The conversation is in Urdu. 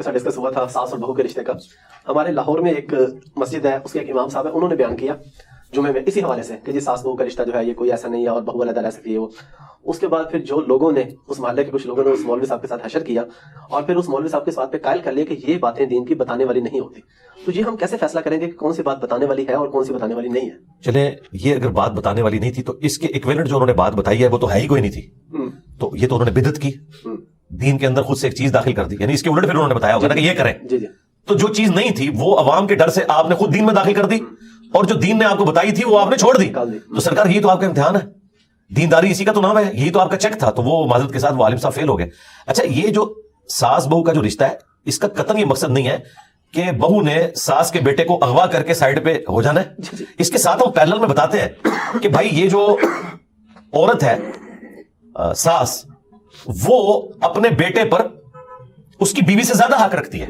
ڈسکس ہوا تھا ساس اور بہو کے رشتے کا. ہمارے لاہور میں ایک مسجد ہے, اس کے ایک امام صاحب ہے, انہوں نے بیان کیا جمعے میں اسی حوالے سے کہ جی ساس بہو کا رشتہ جو ہے یہ کوئی ایسا نہیں ہے اور بہو علیحدہ رہ سکتی ہے. وہ اس کے بعد پھر جو لوگوں نے اس محلے کے کچھ لوگوں نے اس مولوی صاحب کے ساتھ حشر کیا اور پھر اس مولوی صاحب کے بات پہ قائل کر لیا کہ یہ باتیں دین کی بتانے والی نہیں ہوتی. تو یہ ہم کیسے فیصلہ کریں گے کہ کون سی بات بتانے والی ہے اور کون سی بتانے والی نہیں ہے؟ چلیں, یہ اگر بات بتانے والی نہیں تھی تو اس کے ایکویلنٹ جو انہوں نے بات بتائی ہے وہ تو ہے ہی کوئی نہیں تھی. تو یہ تو انہوں نے بدعت کی, دین کے اندر خود سے ایک چیز داخل کر دی, یعنی اس کے الٹ پھر انہوں نے بتایا ہوگا نا کہ یہ کریں. تو جو چیز نہیں تھی وہ عوام کے ڈر سے آپ نے خود دین میں داخل کر دی, اور جو دین نے آپ کو بتائی تھی وہ آپ نے چھوڑ دی. تو سرکار یہی تو آپ کا امتحان ہے, دینداری اسی کا تو نام ہے, یہی تو آپ کا چیک تھا. تو وہ معذرت کے ساتھ وہ عالم صاحب فیل ہو گئے. اچھا, یہ جو ساس بہو کا جو رشتہ ہے اس کا قطعاً یہ مقصد نہیں ہے کہ بہو نے ساس کے بیٹے کو اغوا کر کے سائڈ پہ ہو جانا ہے. اس کے ساتھ ہم پیرلل میں بتاتے ہیں کہ بھائی یہ جو عورت ہے ساس, وہ اپنے بیٹے پر اس کی بیوی سے زیادہ حق رکھتی ہے.